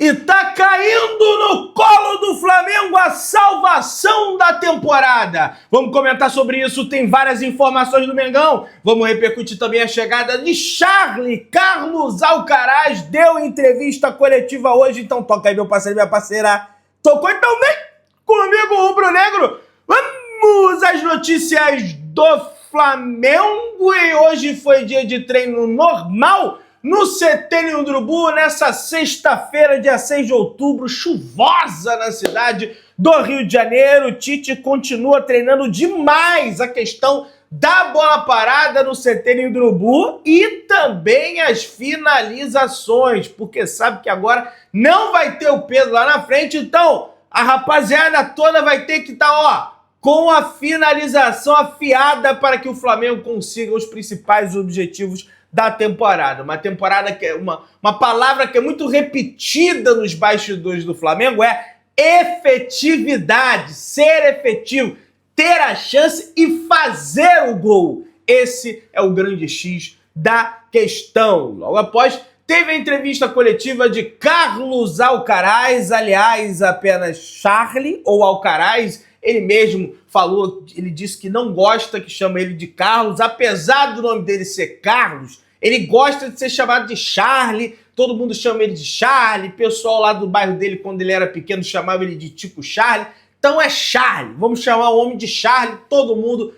E tá caindo no colo do Flamengo a salvação da temporada. Vamos comentar sobre isso, tem várias informações do Mengão. Vamos repercutir também a chegada de Charlie. Carlos Alcaraz deu entrevista coletiva hoje, então toca aí, meu parceiro e minha parceira. Tocou, então vem comigo, rubro-negro. Vamos às notícias do Flamengo. E hoje foi dia de treino normal no CT Nildo Urubu, nessa sexta-feira, dia 6 de outubro, chuvosa na cidade do Rio de Janeiro. O Tite continua treinando demais a questão da bola parada no CT Nildo Urubu e também as finalizações, porque sabe que agora não vai ter o Pedro lá na frente, então a rapaziada toda vai ter que estar, com a finalização afiada para que o Flamengo consiga os principais objetivos da temporada. Uma temporada que é uma palavra que é muito repetida nos bastidores do Flamengo é efetividade, ser efetivo, ter a chance e fazer o gol. Esse é o grande X da questão. Logo após, teve a entrevista coletiva de Carlos Alcaraz, aliás, apenas Charlie ou Alcaraz. Ele mesmo falou, ele disse que não gosta que chama ele de Carlos, apesar do nome dele ser Carlos, ele gosta de ser chamado de Charlie, todo mundo chama ele de Charlie, pessoal lá do bairro dele, quando ele era pequeno, chamava ele de Tico Charlie, então é Charlie, vamos chamar o homem de Charlie, todo mundo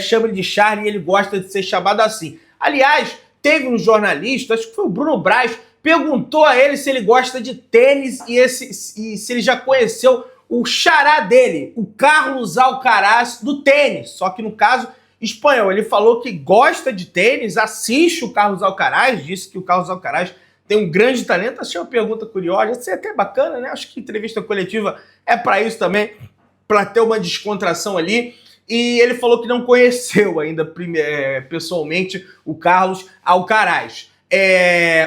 chama ele de Charlie e ele gosta de ser chamado assim. Aliás, teve um jornalista, acho que foi o Bruno Braz, perguntou a ele se ele gosta de tênis e se ele já conheceu o xará dele, o Carlos Alcaraz do tênis, só que no caso espanhol. Ele falou que gosta de tênis, assiste o Carlos Alcaraz, disse que o Carlos Alcaraz tem um grande talento. Achei uma pergunta curiosa, isso é até bacana, né? Acho que entrevista coletiva é para isso também, para ter uma descontração ali. E ele falou que não conheceu ainda pessoalmente o Carlos Alcaraz,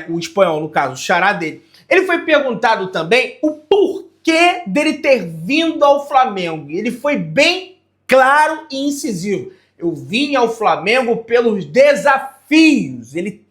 o espanhol, no caso, o xará dele. Ele foi perguntado também o porquê dele ter vindo ao Flamengo. Ele foi bem claro e incisivo. Eu vim ao Flamengo pelos desafios. Ele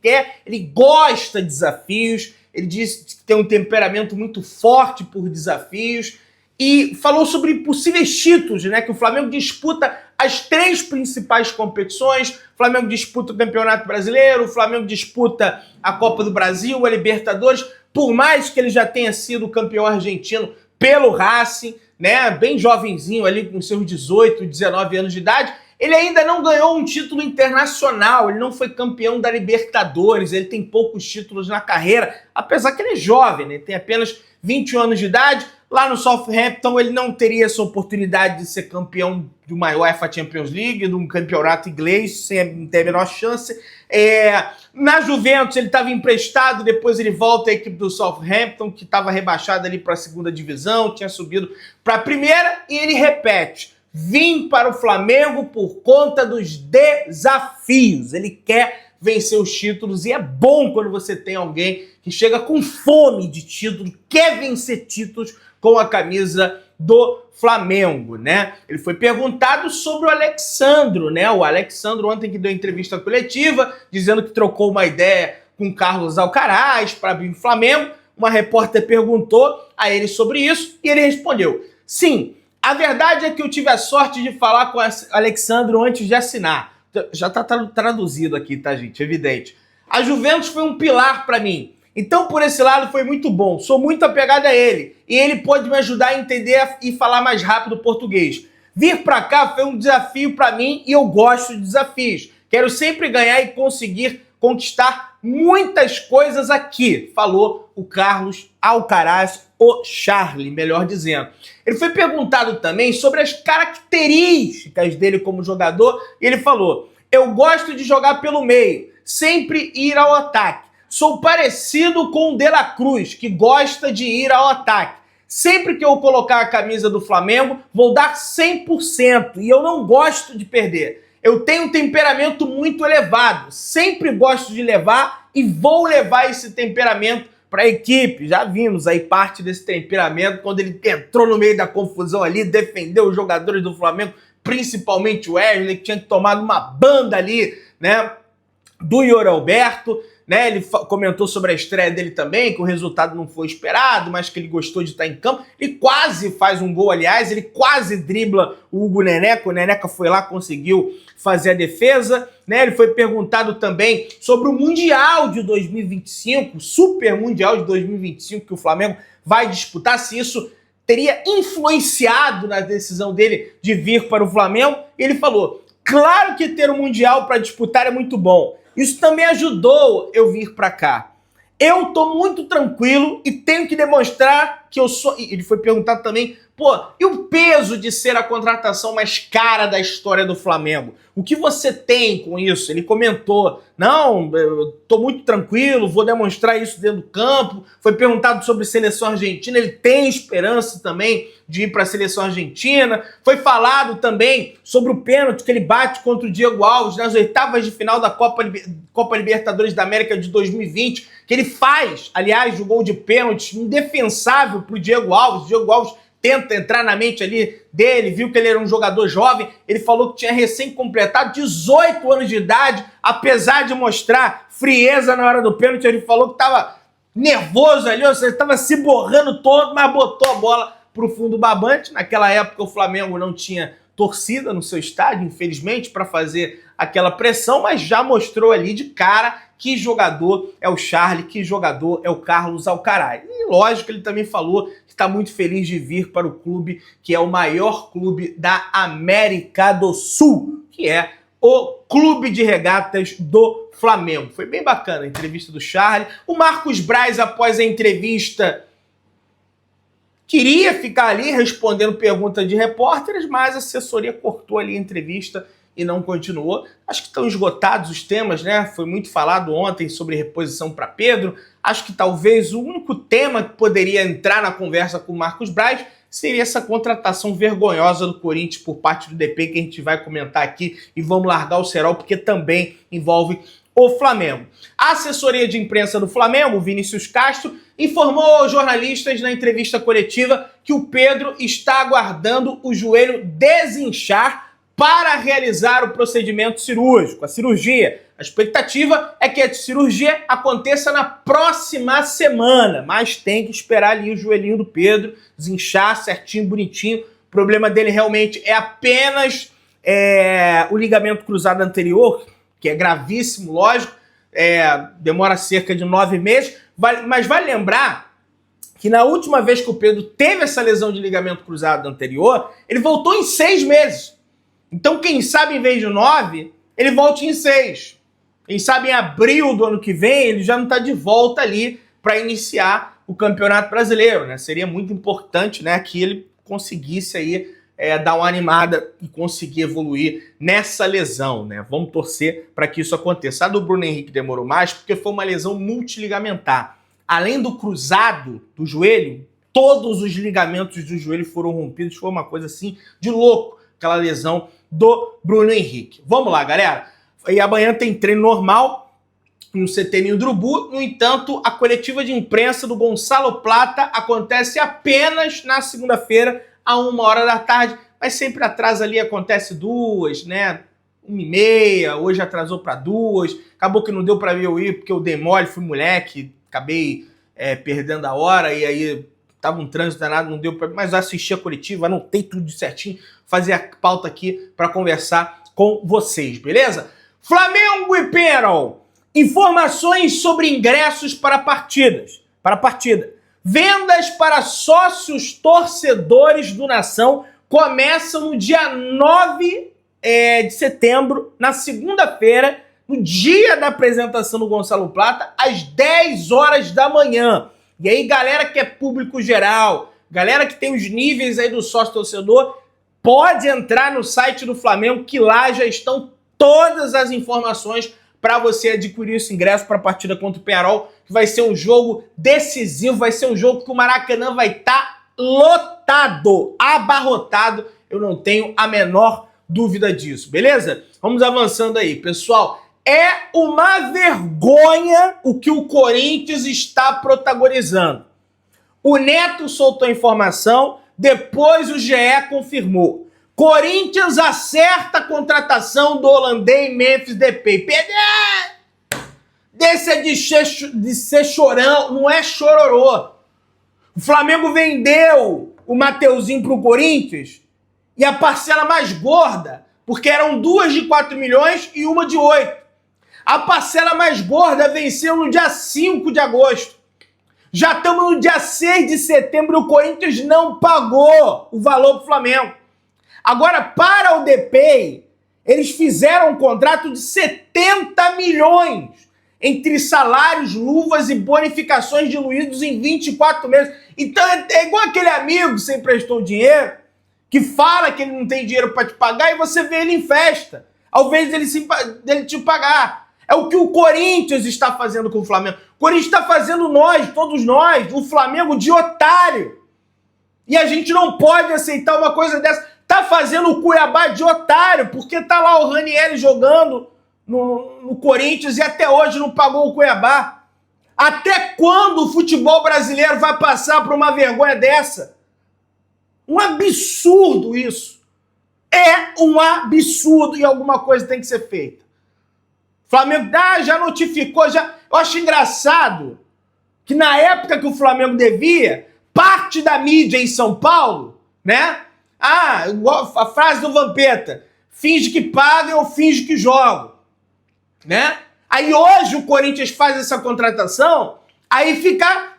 gosta de desafios. Ele disse que tem um temperamento muito forte por desafios. E falou sobre possíveis títulos, né? Que o Flamengo disputa as 3 principais competições. O Flamengo disputa o Campeonato Brasileiro, o Flamengo disputa a Copa do Brasil, a Libertadores. Por mais que ele já tenha sido campeão argentino pelo Racing, né? Bem jovenzinho ali, com seus 18, 19 anos de idade, ele ainda não ganhou um título internacional, ele não foi campeão da Libertadores, ele tem poucos títulos na carreira, apesar que ele é jovem, né? Tem apenas 21 anos de idade. Lá no Southampton ele não teria essa oportunidade de ser campeão do maior UEFA Champions League, de um campeonato inglês, sem ter a menor chance. Na Juventus ele estava emprestado, depois ele volta à equipe do Southampton, que estava rebaixada ali para a segunda divisão, tinha subido para a primeira, e ele repete: vim para o Flamengo por conta dos desafios. Ele quer vencer os títulos e é bom quando você tem alguém que chega com fome de título, quer vencer títulos com a camisa do Flamengo, né? Ele foi perguntado sobre o Alexandro, né? O Alexandro ontem que deu entrevista coletiva, dizendo que trocou uma ideia com Carlos Alcaraz para vir no Flamengo. Uma repórter perguntou a ele sobre isso e ele respondeu: sim, a verdade é que eu tive a sorte de falar com o Alexandro antes de assinar. Já está traduzido aqui, tá, gente? Evidente. A Juventus foi um pilar para mim. Então, por esse lado, foi muito bom. Sou muito apegado a ele. E ele pode me ajudar a entender e falar mais rápido português. Vir para cá foi um desafio para mim e eu gosto de desafios. Quero sempre ganhar e conseguir conquistar muitas coisas aqui, falou o Carlos Alcaraz, o Charlie, melhor dizendo. Ele foi perguntado também sobre as características dele como jogador e ele falou: eu gosto de jogar pelo meio, sempre ir ao ataque. Sou parecido com o De La Cruz, que gosta de ir ao ataque. Sempre que eu colocar a camisa do Flamengo, vou dar 100% e eu não gosto de perder. Eu tenho um temperamento muito elevado, sempre gosto de levar e vou levar esse temperamento para a equipe. Já vimos aí parte desse temperamento quando ele entrou no meio da confusão ali, defendeu os jogadores do Flamengo, principalmente o Wesley, que tinha tomado uma banda ali, né, do Yuri Alberto. né? Ele comentou sobre a estreia dele também, que o resultado não foi esperado, mas que ele gostou de estar em campo. Ele quase faz um gol, aliás, ele quase dribla o Hugo Neneca. O Neneca foi lá, conseguiu fazer a defesa, né? Ele foi perguntado também sobre o Mundial de 2025, Super Mundial de 2025 que o Flamengo vai disputar, se isso teria influenciado na decisão dele de vir para o Flamengo. E ele falou: claro que ter um Mundial para disputar é muito bom. Isso também ajudou eu vir para cá. Eu tô muito tranquilo e tenho que demonstrar que eu sou... Ele foi perguntado também, pô, e o peso de ser a contratação mais cara da história do Flamengo? O que você tem com isso? Ele comentou, não, eu tô muito tranquilo, vou demonstrar isso dentro do campo. Foi perguntado sobre seleção argentina, ele tem esperança também de ir para a seleção argentina. Foi falado também sobre o pênalti que ele bate contra o Diego Alves nas oitavas de final da Copa Libertadores da América de 2020, que ele faz, aliás, o gol de pênalti indefensável pro Diego Alves. O Diego Alves tenta entrar na mente ali dele, viu que ele era um jogador jovem, ele falou que tinha recém-completado 18 anos de idade, apesar de mostrar frieza na hora do pênalti, ele falou que estava nervoso ali, ou seja, estava se borrando todo, mas botou a bola pro fundo babante. Naquela época o Flamengo não tinha torcida no seu estádio, infelizmente, para fazer aquela pressão, mas já mostrou ali de cara que jogador é o Charly, que jogador é o Carlos Alcaraz. E lógico, ele também falou que está muito feliz de vir para o clube que é o maior clube da América do Sul, que é o Clube de Regatas do Flamengo. Foi bem bacana a entrevista do Charly. O Marcos Braz, após a entrevista, queria ficar ali respondendo perguntas de repórteres, mas a assessoria cortou ali a entrevista e não continuou. Acho que estão esgotados os temas, né? Foi muito falado ontem sobre reposição para Pedro. Acho que talvez o único tema que poderia entrar na conversa com o Marcos Braz seria essa contratação vergonhosa do Corinthians por parte do DP, que a gente vai comentar aqui, e vamos largar o cerol, porque também envolve o Flamengo. A assessoria de imprensa do Flamengo, Vinícius Castro, informou aos jornalistas na entrevista coletiva que o Pedro está aguardando o joelho desinchar para realizar o procedimento cirúrgico, a cirurgia. A expectativa é que a cirurgia aconteça na próxima semana, mas tem que esperar ali o joelhinho do Pedro desinchar certinho, bonitinho. O problema dele realmente é apenas o ligamento cruzado anterior, que é gravíssimo, lógico, demora cerca de 9 meses, mas vale lembrar que na última vez que o Pedro teve essa lesão de ligamento cruzado anterior, ele voltou em 6 meses. Então, quem sabe, em vez de 9, ele volte em 6. Quem sabe, em abril do ano que vem, ele já não está de volta ali para iniciar o Campeonato Brasileiro, né? Seria muito importante, né, que ele conseguisse aí dar uma animada e conseguir evoluir nessa lesão, né? Vamos torcer para que isso aconteça. A do Bruno Henrique demorou mais porque foi uma lesão multiligamentar. Além do cruzado do joelho, todos os ligamentos do joelho foram rompidos. Foi uma coisa assim de louco, aquela lesão do Bruno Henrique. Vamos lá, galera. E amanhã tem treino normal no CT Ninho do Urubu. No entanto, a coletiva de imprensa do Gonçalo Plata acontece apenas na segunda-feira, a 1h da tarde, mas sempre atrasa ali, acontece 2, né? 1h30, hoje atrasou para 2. Acabou que não deu para eu ir, porque eu dei mole, fui moleque, acabei perdendo a hora, e aí tava um trânsito danado, não deu para... Mas eu assisti a coletiva, anotei tudo certinho, fazer a pauta aqui para conversar com vocês, beleza? Flamengo e Penharol. Informações sobre ingressos para partidas. Para a partida. Vendas para sócios torcedores do Nação começam no dia 9 de setembro, na segunda-feira, no dia da apresentação do Gonçalo Plata, às 10 horas da manhã. E aí, galera que é público geral, galera que tem os níveis aí do sócio-torcedor, pode entrar no site do Flamengo, que lá já estão todas as informações para você adquirir esse ingresso para a partida contra o Penharol, que vai ser um jogo decisivo, vai ser um jogo que o Maracanã vai estar lotado, abarrotado, eu não tenho a menor dúvida disso, beleza? Vamos avançando aí, pessoal. É uma vergonha o que o Corinthians está protagonizando. O Neto soltou a informação, depois o GE confirmou. Corinthians acerta a contratação do holandês Memphis Depay. Desse é de ser chorão, não é chororô. O Flamengo vendeu o Mateuzinho pro Corinthians e a parcela mais gorda, porque eram duas de 4 milhões e uma de 8. A parcela mais gorda venceu no dia 5 de agosto. Já estamos no dia 6 de setembro e o Corinthians não pagou o valor pro Flamengo. Agora, para o DPay, eles fizeram um contrato de 70 milhões entre salários, luvas e bonificações diluídos em 24 meses. Então é igual aquele amigo que você emprestou dinheiro, que fala que ele não tem dinheiro para te pagar e você vê ele em festa, ao invés dele te pagar. É o que o Corinthians está fazendo com o Flamengo. O Corinthians está fazendo todos nós, o Flamengo de otário. E a gente não pode aceitar uma coisa dessa. Tá fazendo o Cuiabá de otário, porque tá lá o Ranieri jogando no Corinthians e até hoje não pagou o Cuiabá. Até quando o futebol brasileiro vai passar por uma vergonha dessa? Um absurdo isso. É um absurdo e alguma coisa tem que ser feita. O Flamengo já notificou, Eu acho engraçado que na época que o Flamengo devia, parte da mídia em São Paulo, né? A frase do Vampeta, finge que paga ou finge que joga, né? Aí hoje o Corinthians faz essa contratação, aí fica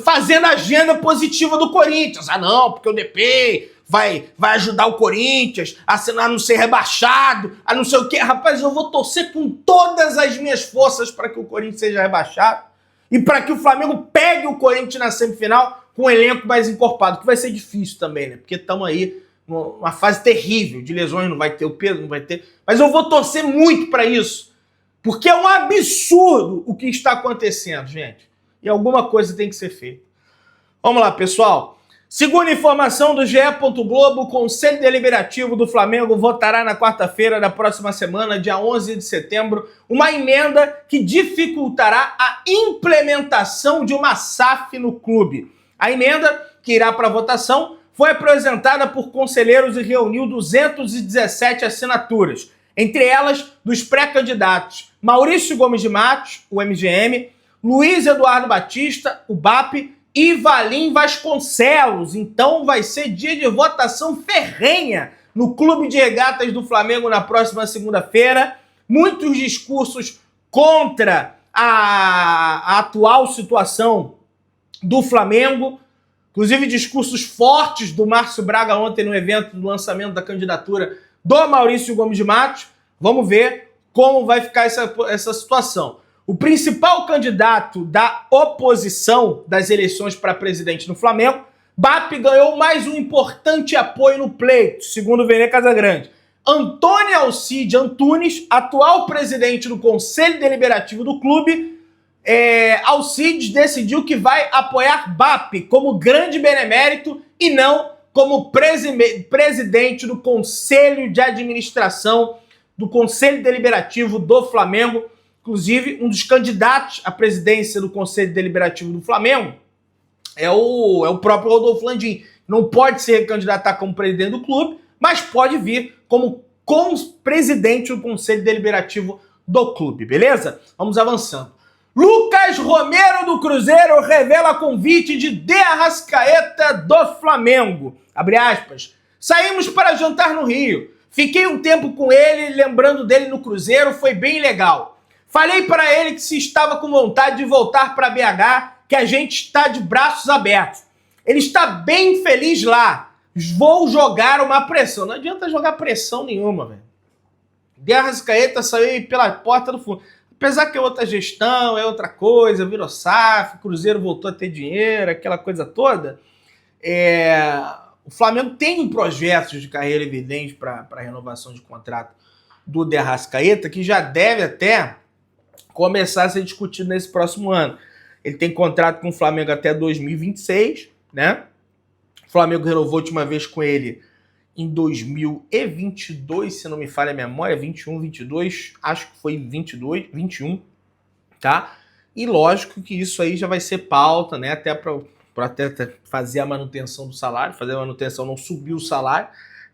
fazendo a agenda positiva do Corinthians. Não, porque o DP vai ajudar o Corinthians a não ser rebaixado, a não sei o quê. Rapaz, eu vou torcer com todas as minhas forças para que o Corinthians seja rebaixado e para que o Flamengo pegue o Corinthians na semifinal com um elenco mais encorpado, que vai ser difícil também, né? Porque estamos aí numa fase terrível de lesões, não vai ter o Pedro, não vai ter... Mas eu vou torcer muito para isso, porque é um absurdo o que está acontecendo, gente. E alguma coisa tem que ser feita. Vamos lá, pessoal. Segundo informação do GE. Globo, o Conselho Deliberativo do Flamengo votará na quarta-feira da próxima semana, dia 11 de setembro, uma emenda que dificultará a implementação de uma SAF no clube. A emenda, que irá para votação, foi apresentada por conselheiros e reuniu 217 assinaturas, entre elas dos pré-candidatos Maurício Gomes de Matos, o MGM, Luiz Eduardo Batista, o BAP, e Valim Vasconcelos. Então vai ser dia de votação ferrenha no Clube de Regatas do Flamengo na próxima segunda-feira. Muitos discursos contra a atual situação do Flamengo, inclusive discursos fortes do Márcio Braga ontem no evento do lançamento da candidatura do Maurício Gomes de Matos. Vamos ver como vai ficar essa situação. O principal candidato da oposição das eleições para presidente no Flamengo, BAP, ganhou mais um importante apoio no pleito, segundo o Vene Casagrande. Antônio Alcide Antunes, atual presidente do Conselho Deliberativo do clube, Alcides decidiu que vai apoiar BAP como grande benemérito e não como presidente do Conselho de Administração do Conselho Deliberativo do Flamengo. Inclusive, um dos candidatos à presidência do Conselho Deliberativo do Flamengo é o próprio Rodolfo Landim. Não pode se candidatar como presidente do clube, mas pode vir como presidente do Conselho Deliberativo do clube, beleza? Vamos avançando. Lucas Romero do Cruzeiro revela convite de De Arrascaeta do Flamengo. Abre aspas. Saímos para jantar no Rio. Fiquei um tempo com ele, lembrando dele no Cruzeiro, foi bem legal. Falei para ele que se estava com vontade de voltar para BH, que a gente está de braços abertos. Ele está bem feliz lá. Vou jogar uma pressão. Não adianta jogar pressão nenhuma, velho. De Arrascaeta saiu pela porta do fundo. Apesar que é outra gestão, é outra coisa, virou SAF, o Cruzeiro voltou a ter dinheiro, aquela coisa toda. O Flamengo tem projetos de carreira evidente para renovação de contrato do De Arrascaeta, que já deve até começar a ser discutido nesse próximo ano. Ele tem contrato com o Flamengo até 2026, né? O Flamengo renovou a última vez com ele em 2022, se não me falha a memória, 21, 22, acho que foi 22, 21, tá? E lógico que isso aí já vai ser pauta, né? Até para fazer a manutenção do salário, fazer a manutenção, não subir o salário,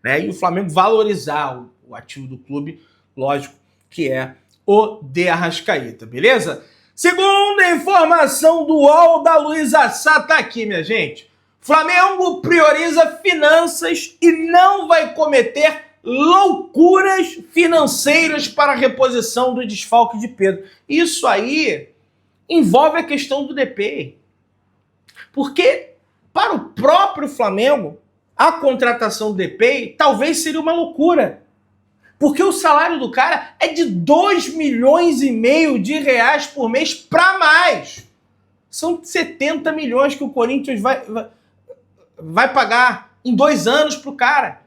né? E o Flamengo valorizar o ativo do clube, lógico, que é o De Arrascaeta, beleza? Segunda informação do UOL da Luísa Sá tá aqui, minha gente. Flamengo prioriza finanças e não vai cometer loucuras financeiras para a reposição do desfalque de Pedro. Isso aí envolve a questão do DP. Porque para o próprio Flamengo, a contratação do DP talvez seria uma loucura. Porque o salário do cara é de 2,5 milhões de reais por mês para mais. São 70 milhões que o Corinthians vai pagar em 2 anos pro cara.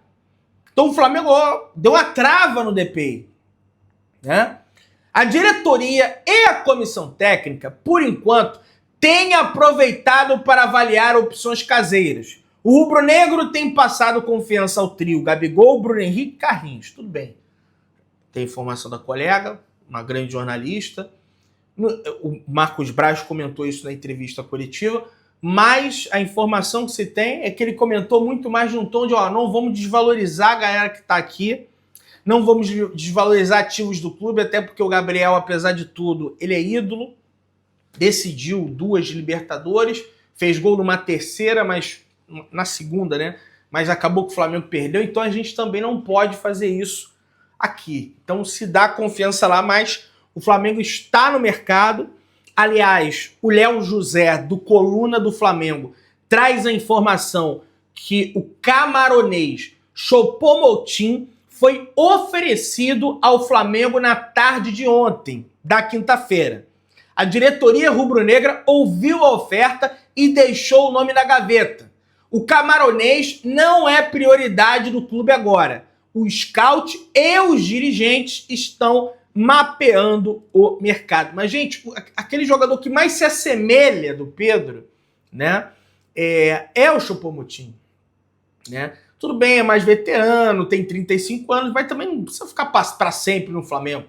Então o Flamengo deu uma trava no DPI, né? A diretoria e a comissão técnica, por enquanto, têm aproveitado para avaliar opções caseiras. O rubro-negro tem passado confiança ao trio Gabigol, Bruno Henrique e Carlinhos. Tudo bem. Tem informação da colega, uma grande jornalista. O Marcos Braz comentou isso na entrevista coletiva, mas a informação que se tem é que ele comentou muito mais de um tom de não vamos desvalorizar a galera que está aqui, não vamos desvalorizar ativos do clube, até porque o Gabriel, apesar de tudo, ele é ídolo, decidiu 2 Libertadores, fez gol numa terceira, mas na segunda, né? Mas acabou que o Flamengo perdeu, então a gente também não pode fazer isso aqui. Então se dá confiança lá, mas o Flamengo está no mercado. Aliás, o Léo José, do Coluna do Flamengo, traz a informação que o camaronês Choupo-Moting foi oferecido ao Flamengo na tarde de ontem, da quinta-feira. A diretoria rubro-negra ouviu a oferta e deixou o nome na gaveta. O camaronês não é prioridade do clube agora. O scout e os dirigentes estão mapeando o mercado. Mas, gente, aquele jogador que mais se assemelha do Pedro, né, é o Choupo-Moting, né? Tudo bem, é mais veterano, tem 35 anos, mas também não precisa ficar para sempre no Flamengo,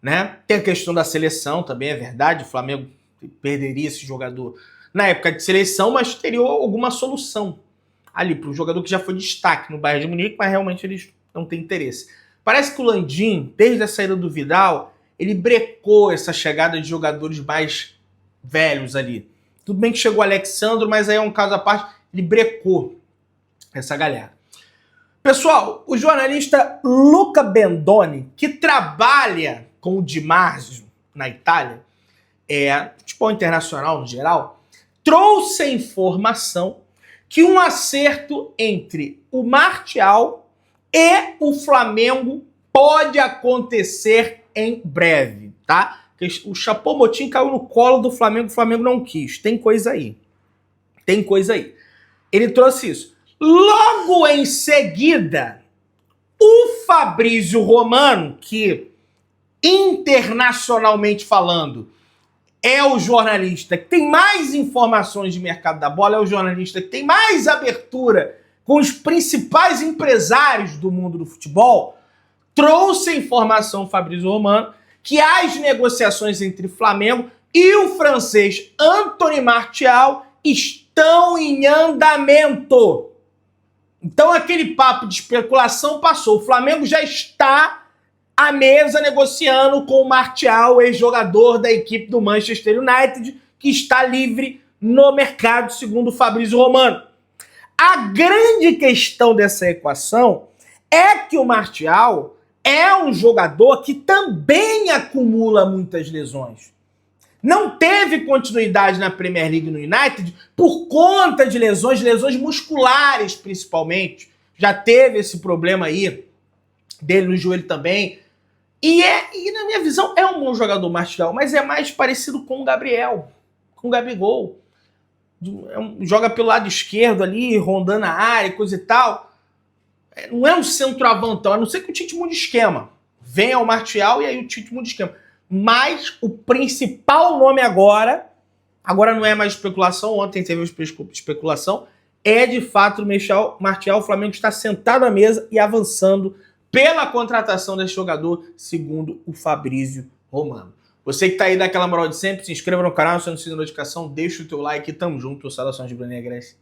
né? Tem a questão da seleção também, é verdade, o Flamengo perderia esse jogador na época de seleção, mas teria alguma solução ali para um jogador que já foi destaque no Bayern de Munique, mas realmente eles não têm interesse. Parece que o Landim, desde a saída do Vidal, ele brecou essa chegada de jogadores mais velhos ali. Tudo bem que chegou o Alexandro, mas aí é um caso à parte, ele brecou essa galera. Pessoal, o jornalista Luca Bendoni, que trabalha com o Di Marzio na Itália, futebol internacional no geral, trouxe a informação que um acerto entre o Martial e o Flamengo pode acontecer em breve, tá? O Choupo-Moting caiu no colo do Flamengo, o Flamengo não quis. Tem coisa aí. Tem coisa aí. Ele trouxe isso. Logo em seguida, o Fabrício Romano, que internacionalmente falando é o jornalista que tem mais informações de mercado da bola, é o jornalista que tem mais abertura com os principais empresários do mundo do futebol, trouxe a informação, Fabrício Romano, que as negociações entre Flamengo e o francês Anthony Martial estão em andamento. Então aquele papo de especulação passou. O Flamengo já está à mesa negociando com o Martial, ex-jogador da equipe do Manchester United, que está livre no mercado, segundo o Fabrício Romano. A grande questão dessa equação é que o Martial é um jogador que também acumula muitas lesões. Não teve continuidade na Premier League no United por conta de lesões musculares principalmente. Já teve esse problema aí dele no joelho também. E na minha visão é um bom jogador Martial, mas é mais parecido com o Gabriel, com o Gabigol. Joga pelo lado esquerdo ali, rondando a área, coisa e tal. Não é um centroavantão, a não ser que o Tite mude esquema. Venha o Martial e aí o Tite mude esquema. Mas o principal nome agora não é mais especulação, ontem teve especulação, é de fato o Martial. O Flamengo está sentado à mesa e avançando pela contratação desse jogador, segundo o Fabrício Romano. Você que está aí daquela moral de sempre, se inscreva no canal, se não se notificação, deixa o teu like e tamo junto. Saudações de Bruno Negras.